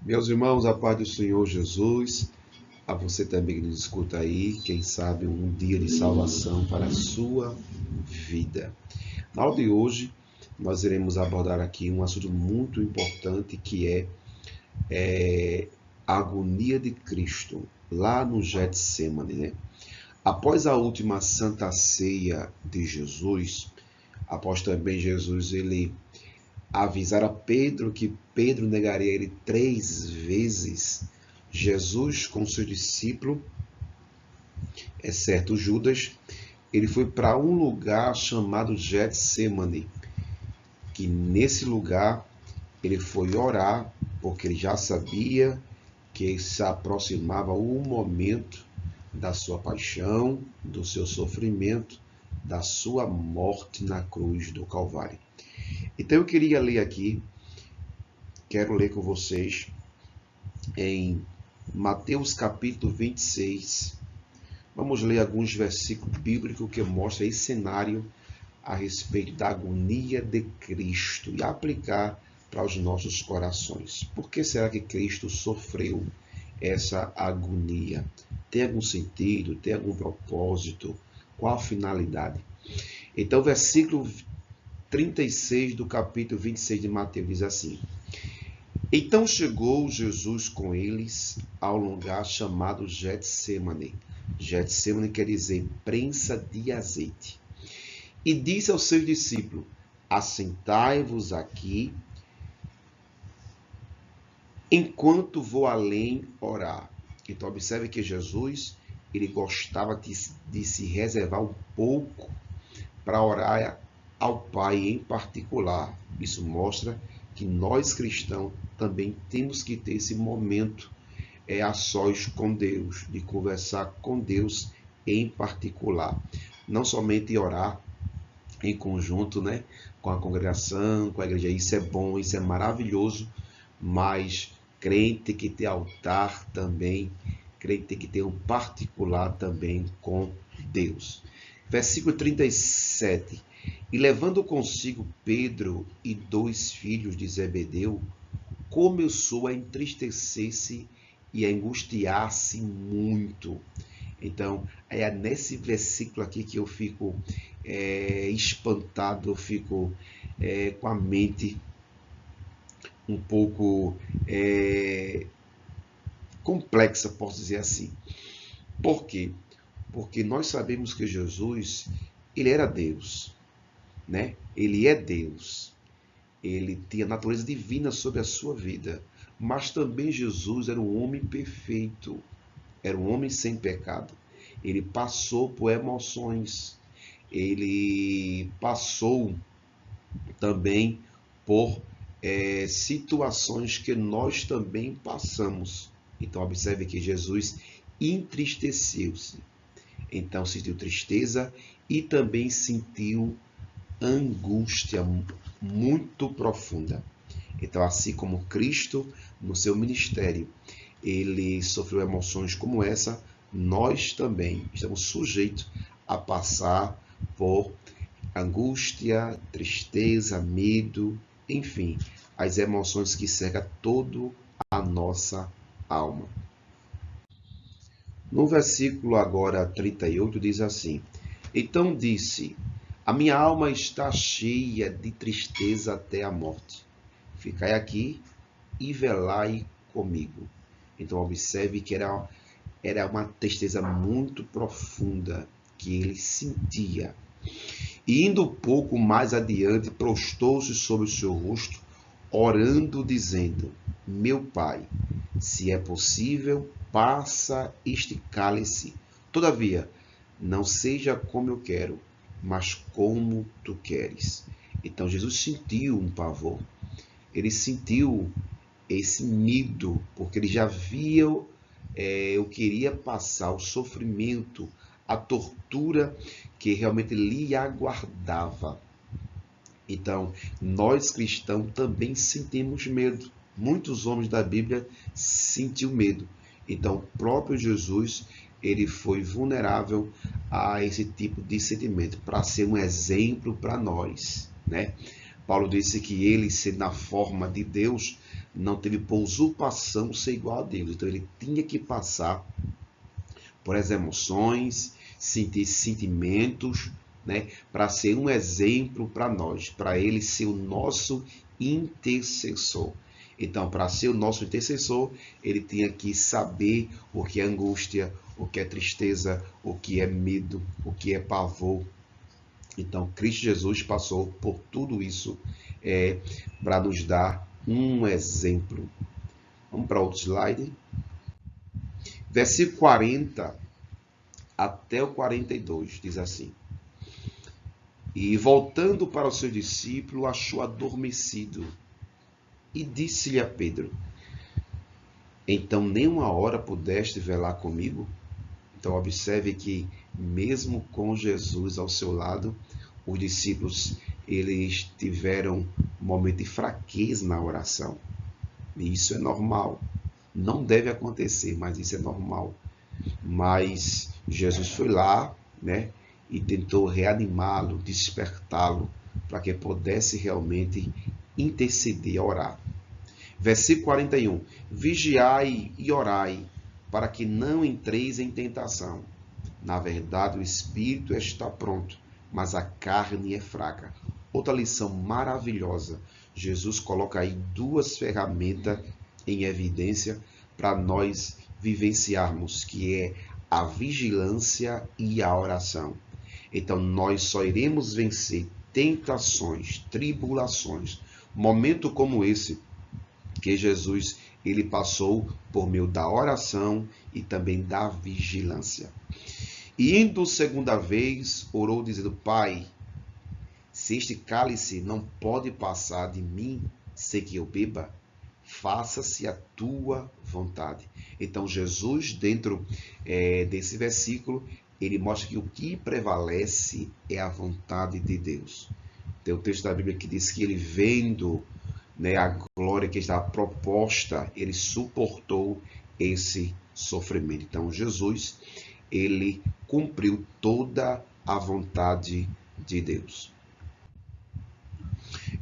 Meus irmãos, a paz do Senhor Jesus, a você também que nos escuta aí, quem sabe um dia de salvação para a sua vida. Na aula de hoje, nós iremos abordar aqui um assunto muito importante que é a agonia de Cristo, lá no Getsemane, né? Após a última Santa Ceia de Jesus, após também Jesus ele avisar a Pedro que Pedro negaria ele 3 vezes, Jesus com seu discípulo, exceto Judas, ele foi para um lugar chamado Getsemane, que nesse lugar ele foi orar, porque ele já sabia que se aproximava o momento da sua paixão, do seu sofrimento, da sua morte na cruz do Calvário. Então eu queria ler aqui, quero ler com vocês em Mateus capítulo 26. Vamos ler alguns versículos bíblicos que mostram esse cenário a respeito da agonia de Cristo e aplicar para os nossos corações. Por que será que Cristo sofreu essa agonia? Tem algum sentido? Tem algum propósito? Qual a finalidade? Então, versículo 36 do capítulo 26 de Mateus diz assim: Então chegou Jesus com eles ao lugar chamado Getsemane. Getsemane quer dizer prensa de azeite. E disse aos seus discípulos: Assentai-vos aqui, enquanto vou além orar. Então observe que Jesus ele gostava de se reservar um pouco para orar ao Pai em particular. Isso mostra que nós cristãos também temos que ter esse momento a sós com Deus, de conversar com Deus em particular. Não somente orar em conjunto, né, com a congregação, com a igreja. Isso é bom, isso é maravilhoso, mas crente tem que ter altar também, crente tem que ter um particular também com Deus. Versículo 37. E levando consigo Pedro e 2 filhos de Zebedeu, começou a entristecer-se e a angustiar-se muito. Então, é nesse versículo aqui que eu fico espantado, eu fico com a mente um pouco complexa, posso dizer assim. Por quê? Porque nós sabemos que Jesus, ele era Deus, né? Ele é Deus. Ele tinha natureza divina sobre a sua vida. Mas também Jesus era um homem perfeito. Era um homem sem pecado. Ele passou por emoções. Ele passou também por situações que nós também passamos. Então observe que Jesus entristeceu-se. Então sentiu tristeza e também sentiu angústia muito profunda. Então, assim como Cristo no seu ministério, ele sofreu emoções como essa, nós também estamos sujeitos a passar por angústia, tristeza, medo, enfim, as emoções que cercam toda a nossa alma. No versículo agora 38 diz assim: Então disse: A minha alma está cheia de tristeza até a morte. Ficai aqui e velai comigo. Então observe que era uma tristeza muito profunda que ele sentia. E indo um pouco mais adiante, prostou-se sobre o seu rosto, orando, dizendo: Meu Pai, se é possível, passa este cálice. Todavia, não seja como eu quero, mas como tu queres. Então Jesus sentiu um pavor. Ele sentiu esse medo, porque ele já via eu queria passar o sofrimento, a tortura que realmente lhe aguardava. Então, nós cristãos também sentimos medo. Muitos homens da Bíblia sentiam medo. Então, o próprio Jesus, ele foi vulnerável a esse tipo de sentimento, para ser um exemplo para nós, né? Paulo disse que ele, sendo na forma de Deus, não teve por usurpação ser igual a Deus. Então ele tinha que passar por as emoções, sentir sentimentos, né, para ser um exemplo para nós, para ele ser o nosso intercessor. Então, para ser o nosso intercessor, ele tinha que saber o que é angústia, o que é tristeza, o que é medo, o que é pavor. Então, Cristo Jesus passou por tudo isso para nos dar um exemplo. Vamos para outro slide. Versículo 40 até o 42 diz assim: E voltando para o seu discípulo, achou adormecido. E disse-lhe a Pedro: Então nem uma hora pudeste velar comigo? Então observe que mesmo com Jesus ao seu lado, os discípulos eles tiveram um momento de fraqueza na oração. E isso é normal. Não deve acontecer, mas isso é normal. Mas Jesus foi lá, né, e tentou reanimá-lo, despertá-lo, para que pudesse realmente interceder, orar. Versículo 41. Vigiai e orai, para que não entreis em tentação. Na verdade, o espírito está pronto, mas a carne é fraca. Outra lição maravilhosa. Jesus coloca aí duas ferramentas em evidência para nós vivenciarmos, que é a vigilância e a oração. Então, nós só iremos vencer tentações, tribulações, momento como esse, que Jesus ele passou por meio da oração e também da vigilância. E indo segunda vez, orou dizendo: Pai, se este cálice não pode passar de mim sem que eu beba, faça-se a tua vontade. Então Jesus, dentro desse versículo, ele mostra que o que prevalece é a vontade de Deus. Tem o texto da Bíblia que diz que ele, vendo, né, a glória que estava proposta, ele suportou esse sofrimento. Então Jesus, ele cumpriu toda a vontade de Deus.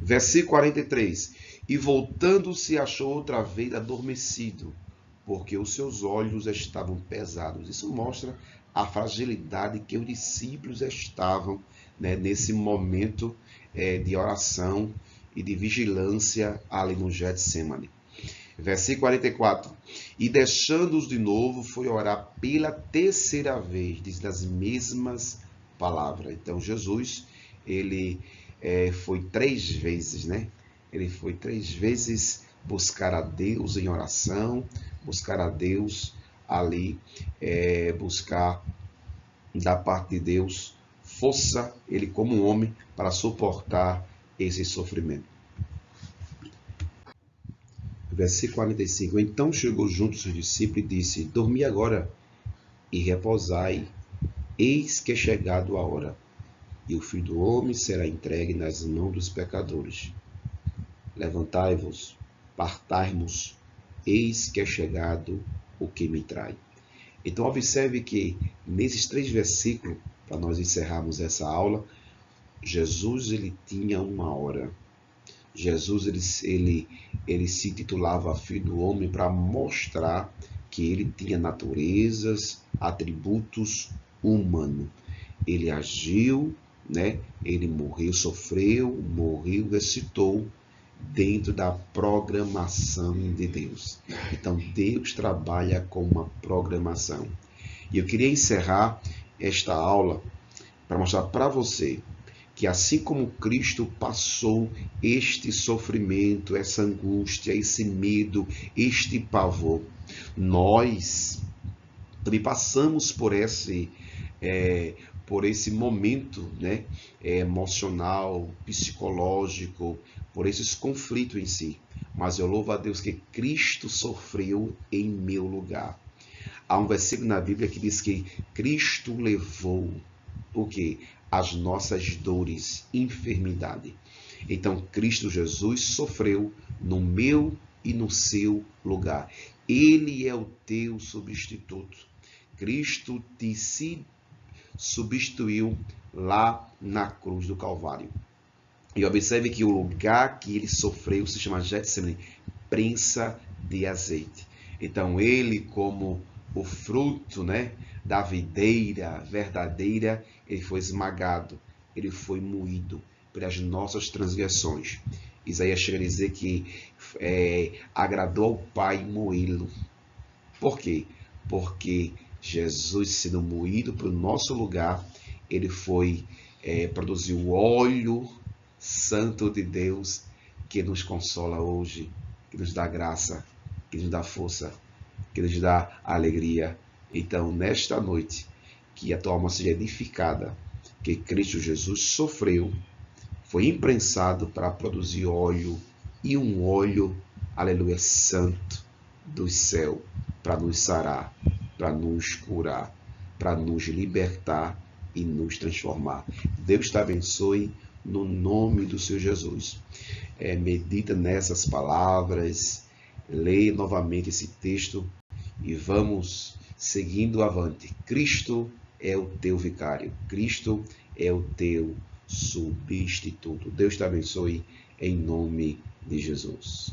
Versículo 43. E voltando-se, achou outra vez adormecido, porque os seus olhos estavam pesados. Isso mostra a fragilidade que os discípulos estavam, né, nesse momento de oração e de vigilância ali no Getsemane. Versículo 44. E deixando-os de novo, foi orar pela terceira vez, diz as mesmas palavras. Então Jesus, ele foi 3 vezes, né? Ele foi 3 vezes buscar a Deus em oração, buscar a Deus ali, buscar da parte de Deus força, ele como homem, para suportar esse sofrimento. Versículo 45. Então chegou junto os seus discípulos e disse: Dormi agora e repousai, eis que é chegado a hora, e o Filho do Homem será entregue nas mãos dos pecadores. Levantai-vos, partai-nos, eis que é chegado o que me trai. Então observe que nesses 3 versículos, para nós encerrarmos essa aula, Jesus ele tinha uma hora. Jesus ele se titulava Filho do Homem para mostrar que ele tinha naturezas, atributos humanos. Ele agiu, né? Ele morreu, sofreu, morreu, ressuscitou dentro da programação de Deus. Então Deus trabalha com uma programação. E eu queria encerrar esta aula para mostrar para você que assim como Cristo passou este sofrimento, essa angústia, esse medo, este pavor, nós também passamos por esse momento, né, emocional, psicológico, por esses conflitos em si. Mas eu louvo a Deus que Cristo sofreu em meu lugar. Há um versículo na Bíblia que diz que Cristo levou o quê? As nossas dores, enfermidade. Então, Cristo Jesus sofreu no meu e no seu lugar. Ele é o teu substituto. Cristo te substituiu lá na cruz do Calvário. E observe que o lugar que ele sofreu se chama Getsemane, prensa de azeite. Então ele, como o fruto, né, da videira verdadeira, ele foi esmagado, ele foi moído pelas nossas transgressões. Isaías chega a dizer que agradou ao Pai moê-lo. Por quê? Porque Jesus, sendo moído para o nosso lugar, ele foi produziu o óleo santo de Deus que nos consola hoje, que nos dá graça, que nos dá força, que nos dá alegria. Então, nesta noite, que a tua alma seja edificada, que Cristo Jesus sofreu, foi imprensado para produzir óleo, e um óleo, aleluia, santo do céu, para nos sarar, para nos curar, para nos libertar e nos transformar. Deus te abençoe no nome do Senhor Jesus. Medita nessas palavras, leia novamente esse texto e vamos seguindo avante. Cristo é o teu vicário, Cristo é o teu substituto. Deus te abençoe em nome de Jesus.